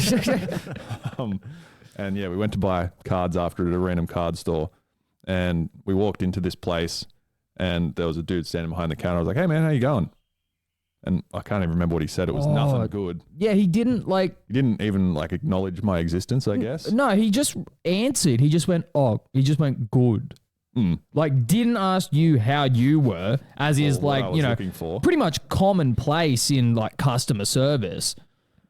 Speaker 1: And yeah, we went to buy cards after at a random card store, and we walked into this place, and there was a dude standing behind the counter. I was like, "Hey man, how you going?" And I can't even remember what he said. It was nothing good.
Speaker 4: Yeah, he didn't like.
Speaker 1: He didn't even like acknowledge my existence, I guess.
Speaker 4: No, he just answered. He just went, good. Like, didn't ask you how you were, as is
Speaker 1: what I
Speaker 4: like,
Speaker 1: was
Speaker 4: you know,
Speaker 1: looking for.
Speaker 4: pretty much commonplace in like customer service.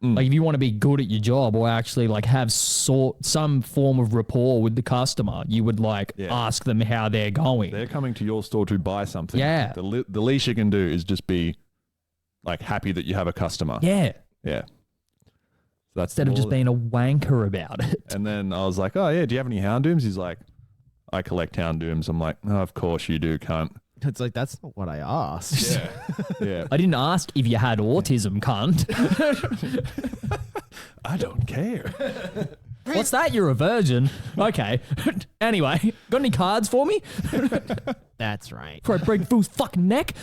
Speaker 4: Like, if you want to be good at your job or actually like have some form of rapport with the customer, you would like ask them how they're going.
Speaker 1: They're coming to your store to buy something.
Speaker 4: Yeah.
Speaker 1: The least you can do is just be like happy that you have a customer.
Speaker 4: Yeah.
Speaker 1: Yeah. So that's
Speaker 4: Instead of just being a wanker about it.
Speaker 1: And then I was like, "Oh yeah, do you have any Houndooms?" He's like, "I collect Houndooms." I'm like, "Oh, of course you do, cunt."
Speaker 5: It's like, that's not what I asked.
Speaker 1: Yeah. Yeah.
Speaker 4: I didn't ask if you had autism, cunt.
Speaker 1: I don't care.
Speaker 4: What's that? You're a virgin. Okay. Anyway, got any cards for me?
Speaker 5: That's right.
Speaker 4: Before I break the fool's fucking neck?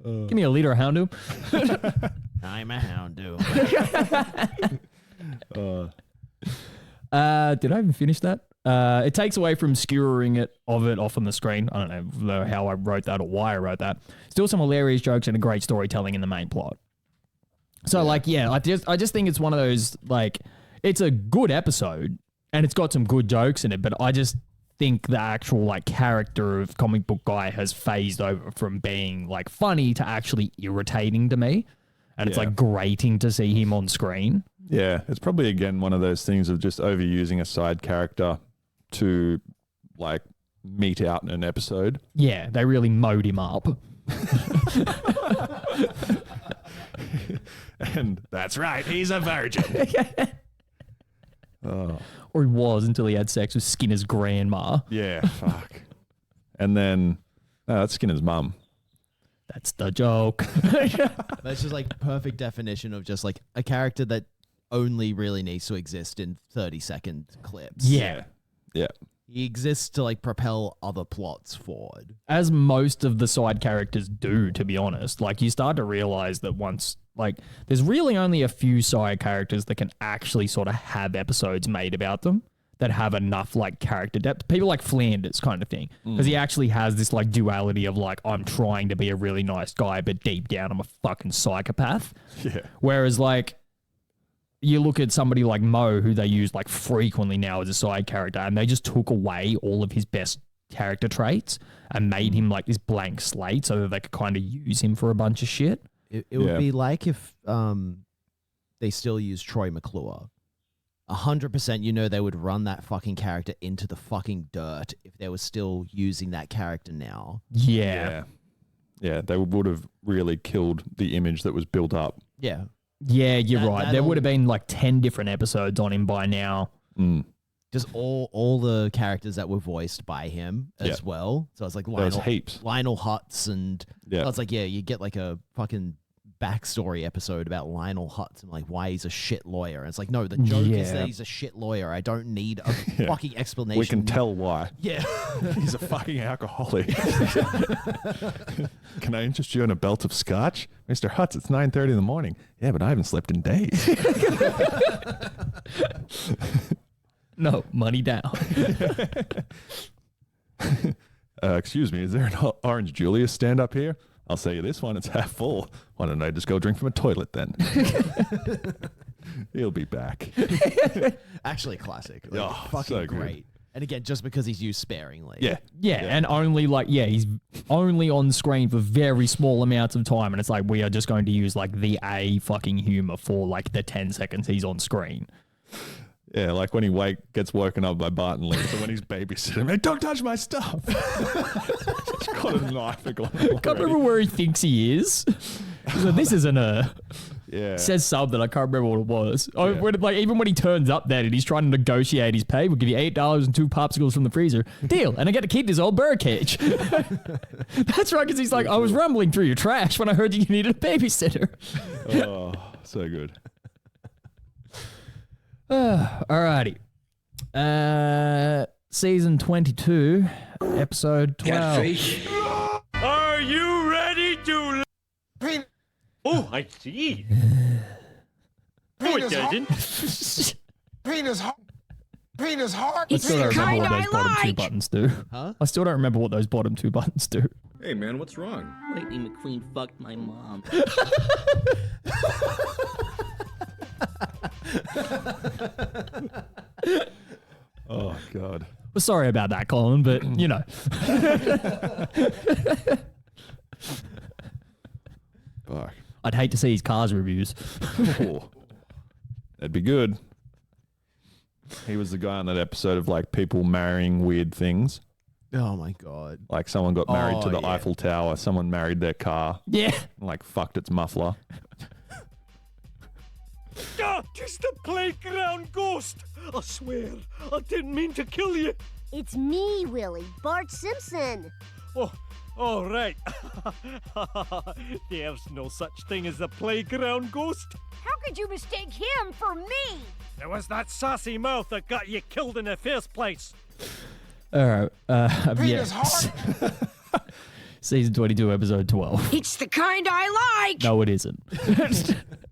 Speaker 4: Give me a liter of Houndoom.
Speaker 5: I'm a Houndoom.
Speaker 4: Did I even finish that? It takes away from skewering it off on the screen. I don't know how I wrote that or why I wrote that. Still some hilarious jokes and a great storytelling in the main plot. So I just think it's one of those, like, it's a good episode and it's got some good jokes in it, but I just think the actual like character of Comic Book Guy has phased over from being like funny to actually irritating to me. And it's like grating to see him on screen.
Speaker 1: Yeah, it's probably again one of those things of just overusing a side character to like meet out in an episode.
Speaker 4: Yeah, they really mowed him up.
Speaker 1: And that's right, he's a virgin.
Speaker 4: Or he was until he had sex with Skinner's grandma.
Speaker 1: Yeah, fuck. And then, that's Skinner's mum.
Speaker 4: That's the joke.
Speaker 5: That's just like perfect definition of just like a character that only really needs to exist in 30-second clips.
Speaker 4: Yeah.
Speaker 1: Yeah.
Speaker 5: He exists to like propel other plots forward.
Speaker 4: As most of the side characters do, to be honest. Like, you start to realize that once, like, there's really only a few side characters that can actually sort of have episodes made about them that have enough, like, character depth. People like Flanders kind of thing. Because he actually has this, like, duality of, like, I'm trying to be a really nice guy, but deep down I'm a fucking psychopath.
Speaker 1: Yeah.
Speaker 4: Whereas, like, you look at somebody like Mo, who they use like frequently now as a side character, and they just took away all of his best character traits and made him like this blank slate so that they could kind of use him for a bunch of shit.
Speaker 5: It would be like if they still use Troy McClure. 100% you know they would run that fucking character into the fucking dirt if they were still using that character now.
Speaker 4: Yeah.
Speaker 1: Yeah, they would have really killed the image that was built up.
Speaker 5: Yeah.
Speaker 4: Yeah, you're right. There
Speaker 5: that'll-
Speaker 4: would have been like 10 different episodes on him by now.
Speaker 5: Just all the characters that were voiced by him as well. So it's like
Speaker 1: There's heaps.
Speaker 5: Lionel Hutz and
Speaker 1: Yeah.
Speaker 5: it's like, yeah, you get like a fucking backstory episode about Lionel Hutz and like why he's a shit lawyer. And it's like, no, the joke is
Speaker 4: Yeah.
Speaker 5: that he's a shit lawyer. I don't need a fucking explanation.
Speaker 1: We can tell why.
Speaker 5: Yeah.
Speaker 1: He's a fucking alcoholic. Can I interest you in a belt of scotch? Mr. Hutz, it's 9:30 in the morning. Yeah, but I haven't slept in days.
Speaker 4: No, money down.
Speaker 1: Excuse me, is there an Orange Julius stand up here? I'll say you this one, it's half full. Why don't I just go drink from a toilet then? He'll be back.
Speaker 5: Actually classic. Like,
Speaker 1: Oh,
Speaker 5: fucking
Speaker 1: so good.
Speaker 5: great. And again, just because he's used sparingly.
Speaker 1: Yeah.
Speaker 4: Yeah, and only like, he's only on screen for very small amounts of time. And it's like, we are just going to use like the fucking humor for like the 10 seconds he's on screen.
Speaker 1: Yeah, like when he gets woken up by Bart and Lisa when he's babysitting. Hey, don't touch my stuff. He's got a knife. I
Speaker 4: Can't remember where he thinks he is. He's like, this isn't a...
Speaker 1: Yeah.
Speaker 4: Says something, I can't remember what it was. Oh,
Speaker 1: Yeah.
Speaker 4: like even when he turns up there and he's trying to negotiate his pay, we'll give you $8 and 2 popsicles from the freezer. Deal, and I get to keep this old bird cage. That's right, because he's like, I was rumbling through your trash when I heard you needed a babysitter.
Speaker 1: Oh, so good.
Speaker 4: Alrighty. Season 22, episode 12.
Speaker 2: Catfish.
Speaker 6: Are you ready to... Oh, I see. No, it doesn't.
Speaker 9: Penis hard.
Speaker 4: I still don't remember what those
Speaker 8: kinda I
Speaker 4: bottom 2
Speaker 8: like.
Speaker 4: buttons do.
Speaker 5: Huh?
Speaker 4: I still don't remember what those bottom 2 buttons do.
Speaker 10: Hey man, what's wrong?
Speaker 11: Lightning McQueen fucked my mom.
Speaker 1: Oh, God.
Speaker 4: Well, sorry about that, Colin, but you know.
Speaker 1: Fuck.
Speaker 4: I'd hate to see his Cars reviews.
Speaker 1: Oh, that'd be good. He was the guy on that episode of like people marrying weird things.
Speaker 5: Oh my God.
Speaker 1: Like someone got married to the
Speaker 5: yeah.
Speaker 1: Eiffel Tower. Someone married their car.
Speaker 4: Yeah.
Speaker 1: And like fucked its muffler.
Speaker 6: Ah, just a playground ghost. I swear, I didn't mean to kill you.
Speaker 7: It's me, Willie, Bart Simpson.
Speaker 6: Oh, all right. There's no such thing as a playground ghost.
Speaker 8: How could you mistake him for me?
Speaker 6: It was that sassy mouth that got you killed in the first place.
Speaker 4: All right.
Speaker 9: Penis
Speaker 4: Yeah.
Speaker 9: hard.
Speaker 4: Season 22, episode 12.
Speaker 8: It's the kind I like.
Speaker 4: No, it isn't.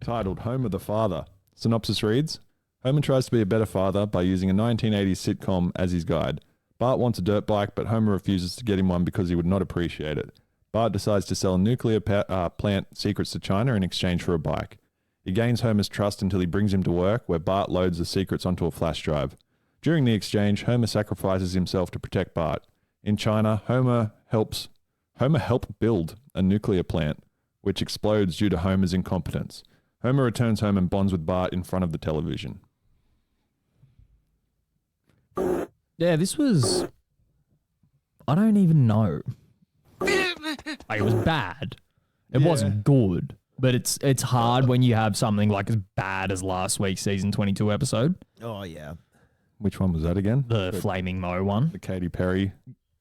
Speaker 1: Titled Homer the Father. Synopsis reads, Homer tries to be a better father by using a 1980s sitcom as his guide. Bart wants a dirt bike, but Homer refuses to get him one because he would not appreciate it. Bart decides to sell nuclear plant secrets to China in exchange for a bike. He gains Homer's trust until he brings him to work, where Bart loads the secrets onto a flash drive. During the exchange, Homer sacrifices himself to protect Bart. In China, Homer helped build a nuclear plant, which explodes due to Homer's incompetence. Homer returns home and bonds with Bart in front of the television.
Speaker 4: Yeah, this was... I don't even know. Like, it was bad. It wasn't good. but it's hard when you have something like as bad as last week's season 22 episode,
Speaker 5: Oh yeah.
Speaker 1: Which one was that again?
Speaker 4: the Flaming Mo one.
Speaker 1: The Katy Perry.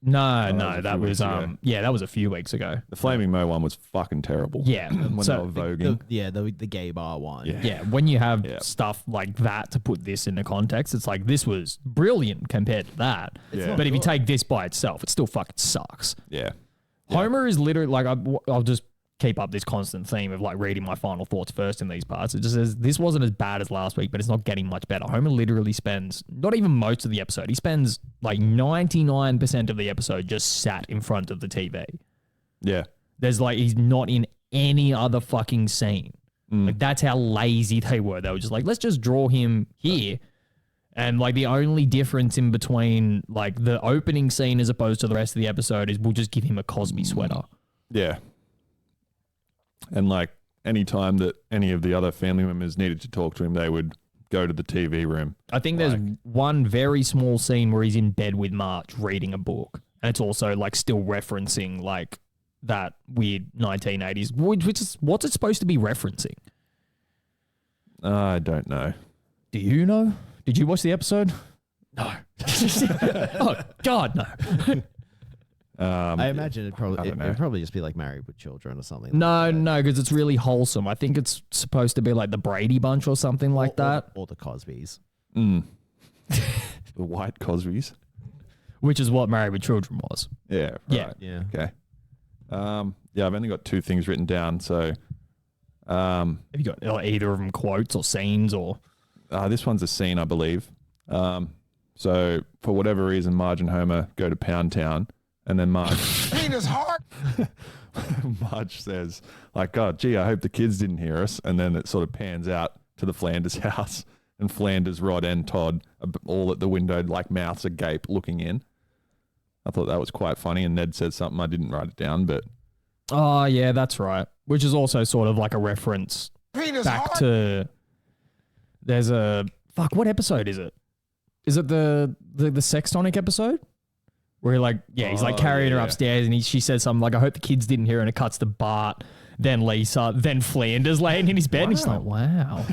Speaker 4: No,
Speaker 1: that was a few weeks ago.
Speaker 4: that was a few weeks ago.
Speaker 1: The Flaming Mo one was fucking terrible.
Speaker 4: Yeah,
Speaker 1: When
Speaker 4: so
Speaker 1: they were voguing.
Speaker 5: The gay bar one.
Speaker 1: Yeah.
Speaker 4: yeah, when you have
Speaker 1: Yeah.
Speaker 4: stuff like that to put this into context, it's like this was brilliant compared to that.
Speaker 1: Yeah.
Speaker 4: But if you take this by itself, it still fucking sucks.
Speaker 1: Yeah.
Speaker 4: Homer is literally like I'll just keep up this constant theme of like reading my final thoughts first in these parts. It just says this wasn't as bad as last week, but it's not getting much better. Homer literally spends not even most of the episode. He spends like 99% of the episode just sat in front of the TV.
Speaker 1: Yeah.
Speaker 4: There's like he's not in any other fucking scene. Like that's how lazy they were. They were just like, let's just draw him here. And like the only difference in between like the opening scene as opposed to the rest of the episode is we'll just give him a Cosby sweater.
Speaker 1: Yeah. And like any time that any of the other family members needed to talk to him, they would go to the TV room.
Speaker 4: I think there's one very small scene where he's in bed with Marge reading a book. And it's also like still referencing like that weird 1980s, which is what's it supposed to be referencing?
Speaker 1: I don't know.
Speaker 4: Do you know? Did you watch the episode? No. Oh, God, no.
Speaker 5: I imagine it'd probably just be like Married with Children or something.
Speaker 4: No, because it's really wholesome. I think it's supposed to be like the Brady Bunch or something like that.
Speaker 5: Or the Cosbys.
Speaker 1: The White Cosbys.
Speaker 4: Which is what Married with Children was.
Speaker 1: Yeah. Right.
Speaker 4: Yeah.
Speaker 5: Yeah.
Speaker 1: Okay. Yeah, I've only got two things written down. So
Speaker 4: Have you got either of them quotes or scenes or?
Speaker 1: this one's a scene, I believe. So for whatever reason, Marge and Homer go to Pound Town, and then Marge
Speaker 9: Penis hard.
Speaker 1: Marge says, like, God, gee, I hope the kids didn't hear us. And then it sort of pans out to the Flanders house, and Flanders, Rod, and Todd are all at the window, like mouths agape, looking in. I thought that was quite funny. And Ned said something, I didn't write it down, but
Speaker 4: Oh, yeah, that's right. Which is also sort of like a reference
Speaker 9: Penis
Speaker 4: back
Speaker 9: hard.
Speaker 4: to. There's a fuck. What episode is it? Is it the Sextonic episode? Where he he's like carrying her upstairs, and she says something like, "I hope the kids didn't hear," and it cuts to Bart, then Lisa, then Flanders laying in his bed, and he's like, "Wow."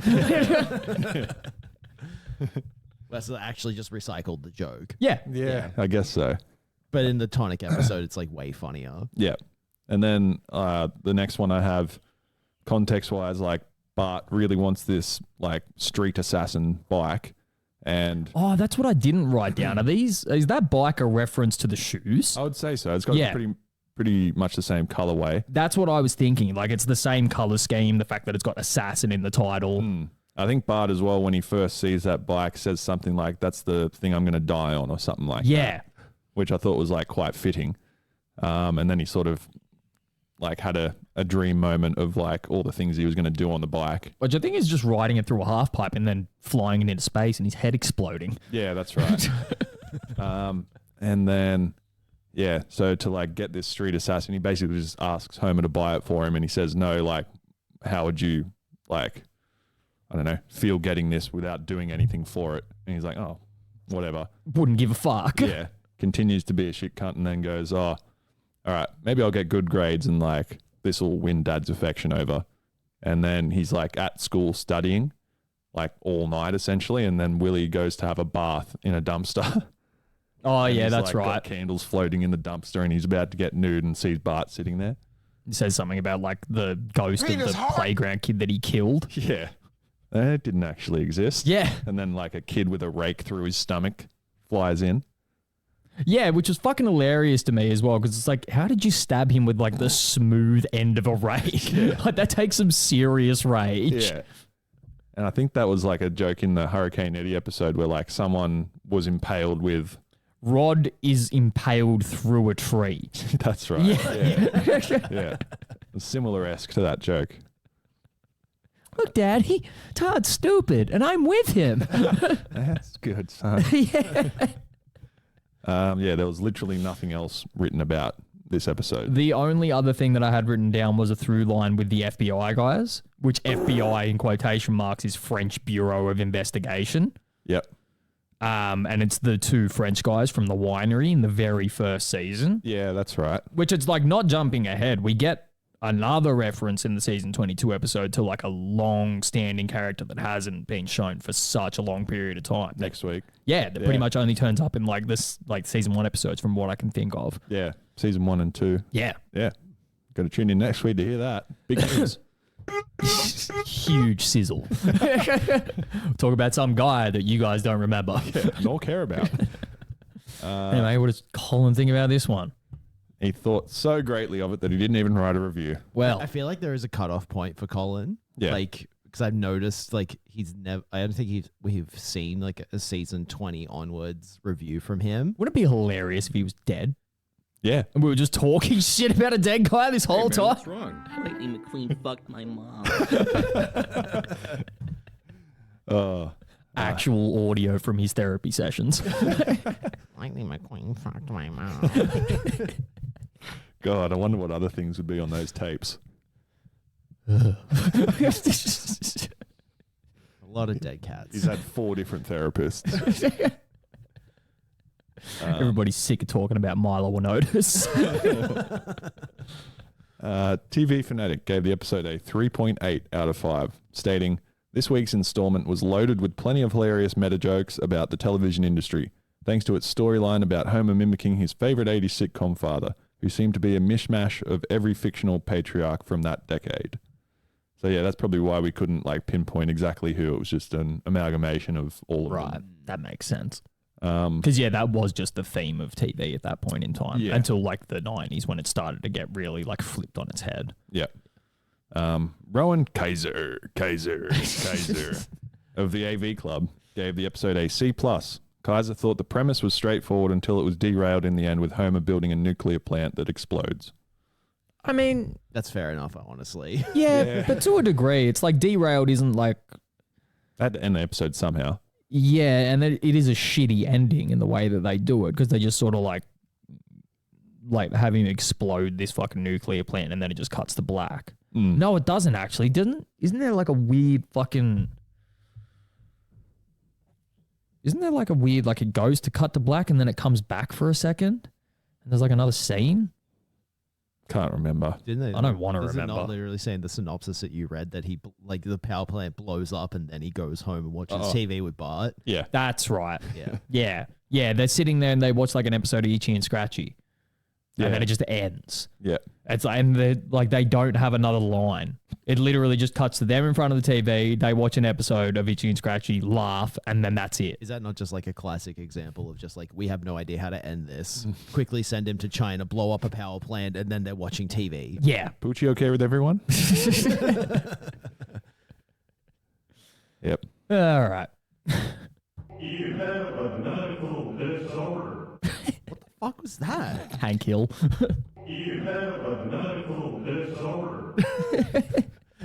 Speaker 5: That's actually just recycled the joke.
Speaker 4: Yeah.
Speaker 1: I guess so.
Speaker 5: But in the Tonic episode, it's like way funnier.
Speaker 1: Yeah. And then the next one I have, context-wise, like Bart really wants this like street assassin bike, and
Speaker 4: Oh, that's what I didn't write down. Is that bike a reference to the shoes?
Speaker 1: I would say so. It's got
Speaker 4: Yeah.
Speaker 1: pretty much the same colorway.
Speaker 4: That's what I was thinking. Like it's the same color scheme. The fact that it's got assassin in the title.
Speaker 1: I think Bart as well, when he first sees that bike, says something like, "That's the thing I'm going to die on," or something like that.
Speaker 4: Yeah.
Speaker 1: Which I thought was like quite fitting. And then he sort of like had a dream moment of like all the things he was going to do on the bike.
Speaker 4: Which I think is just riding it through a half pipe and then flying it into space and his head exploding.
Speaker 1: Yeah, that's right. And then, yeah, so to like get this street assassin, he basically just asks Homer to buy it for him, and he says no. Like, how would you like, I don't know, feel getting this without doing anything for it? And he's like, oh, whatever.
Speaker 4: Wouldn't give a fuck.
Speaker 1: Yeah, continues to be a shit cunt, and then goes, oh, all right, maybe I'll get good grades and like this will win Dad's affection over. And then he's like at school studying like all night essentially, and then Willie goes to have a bath in a dumpster.
Speaker 4: Oh,
Speaker 1: And
Speaker 4: yeah,
Speaker 1: he's,
Speaker 4: that's
Speaker 1: like, got
Speaker 4: right.
Speaker 1: candles floating in the dumpster, and he's about to get nude and sees Bart sitting there.
Speaker 4: He says something about like the ghost of
Speaker 9: Penis
Speaker 4: the
Speaker 9: hard.
Speaker 4: playground kid that he killed.
Speaker 1: Yeah. It didn't actually exist.
Speaker 4: Yeah.
Speaker 1: And then like a kid with a rake through his stomach flies in.
Speaker 4: Yeah, which was fucking hilarious to me as well, because it's like, how did you stab him with like the smooth end of a rake? Like that takes some serious rage.
Speaker 1: Yeah. And I think that was like a joke in the Hurricane Eddie episode where like someone was impaled with.
Speaker 4: Rod is impaled through a tree.
Speaker 1: That's right. Yeah. Similar-esque to that joke.
Speaker 4: Look, Dad, Todd's stupid, and I'm with him.
Speaker 1: That's good, son. Yeah, there was literally nothing else written about this episode.
Speaker 4: The only other thing that I had written down was a through line with the FBI guys, which FBI in quotation marks is French Bureau of Investigation.
Speaker 1: Yep.
Speaker 4: And it's the two French guys from the winery in the very first season,
Speaker 1: Yeah, that's right.
Speaker 4: which it's like not jumping ahead. We get another reference in the season 22 episode to like a long-standing character that hasn't been shown for such a long period of time.
Speaker 1: Next week.
Speaker 4: Yeah, that pretty much only turns up in like this, like season 1 episodes from what I can think of.
Speaker 1: Yeah, season 1 and 2.
Speaker 4: Yeah.
Speaker 1: Yeah. Got to tune in next week to hear that. Big news.
Speaker 4: Huge sizzle. Talk about some guy that you guys don't remember.
Speaker 1: Nor care about.
Speaker 4: Anyway, what does Colin think about this one?
Speaker 1: He thought so greatly of it that he didn't even write a review.
Speaker 4: Well,
Speaker 5: I feel like there is a cutoff point for Colin.
Speaker 1: Yeah.
Speaker 5: Like, because I've noticed, like, he's never, I don't think we've seen, like, a season 20 onwards review from him.
Speaker 4: Wouldn't it be hilarious if he was dead?
Speaker 1: Yeah.
Speaker 4: And we were just talking shit about a dead guy this whole time?
Speaker 3: What's wrong?
Speaker 11: Lightning McQueen fucked my mom.
Speaker 4: Actual audio from his therapy sessions.
Speaker 5: Lightning McQueen fucked my mom.
Speaker 1: God, I wonder what other things would be on those tapes.
Speaker 5: A lot of dead cats.
Speaker 1: He's had 4 different therapists.
Speaker 4: Everybody's sick of talking about Milo or Notice.
Speaker 1: TV Fanatic gave the episode a 3.8 out of 5, stating, "This week's installment was loaded with plenty of hilarious meta jokes about the television industry, thanks to its storyline about Homer mimicking his favorite 80s sitcom father, who seemed to be a mishmash of every fictional patriarch from that decade." So yeah, that's probably why we couldn't like pinpoint exactly who. It was just an amalgamation of all of them.
Speaker 4: That makes sense. Because that was just the theme of TV at that point in time, until like the 90s when it started to get really like flipped on its head.
Speaker 1: Yeah. Rowan Kaiser of the AV Club gave the episode a C+. Kaiser thought the premise was straightforward until it was derailed in the end with Homer building a nuclear plant that explodes.
Speaker 4: I mean,
Speaker 5: that's fair enough, honestly.
Speaker 4: Yeah, but to a degree, it's like derailed isn't like...
Speaker 1: I had to end the episode somehow.
Speaker 4: Yeah, and it is a shitty ending in the way that they do it, because they just sort of like have him explode this fucking nuclear plant and then it just cuts to black. No, it doesn't actually. Isn't there like a weird fucking... Isn't there like a weird, like it goes to cut to black and then it comes back for a second? And there's like another scene?
Speaker 1: Can't remember.
Speaker 5: Didn't they?
Speaker 4: I don't want to
Speaker 5: Is it
Speaker 4: remember.
Speaker 5: not literally saying the synopsis that you read that he, like, the power plant blows up and then he goes home and watches TV with Bart?
Speaker 1: Yeah.
Speaker 4: That's right.
Speaker 5: Yeah.
Speaker 4: Yeah, they're sitting there and they watch like an episode of Itchy and Scratchy. And then it just ends.
Speaker 1: Yeah.
Speaker 4: It's like, and they don't have another line. It literally just cuts to them in front of the TV. They watch an episode of Itchy and Scratchy, laugh, and then that's it.
Speaker 5: Is that not just like a classic example of just like, we have no idea how to end this? Quickly send him to China, blow up a power plant, and then they're watching TV.
Speaker 4: Yeah.
Speaker 1: Poochie okay with everyone? Yep.
Speaker 4: All right.
Speaker 6: You have a medical disorder.
Speaker 5: What the fuck was that?
Speaker 4: Hank Hill.
Speaker 6: You have a medical disorder.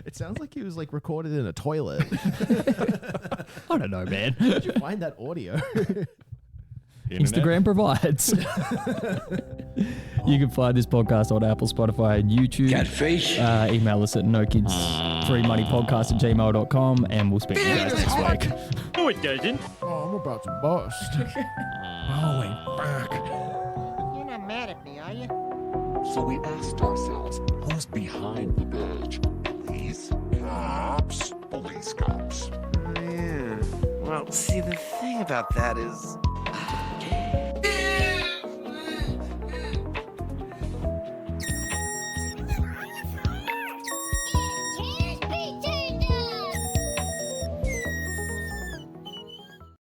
Speaker 5: It sounds like he was like recorded in a toilet.
Speaker 4: I don't know, man.
Speaker 5: Where'd you find that audio?
Speaker 4: Instagram provides. You can find this podcast on Apple, Spotify, and YouTube.
Speaker 2: Catfish.
Speaker 4: Email us at nokids3moneypodcast@gmail.com, and we'll speak to you guys this week.
Speaker 6: No, it doesn't.
Speaker 9: Oh, I'm about to bust.
Speaker 1: Holy fuck.
Speaker 9: You're not mad at me, are you?
Speaker 10: So we asked ourselves, who's behind the badge? Police cops? Police cops.
Speaker 12: Yeah. Well, see, the thing about that is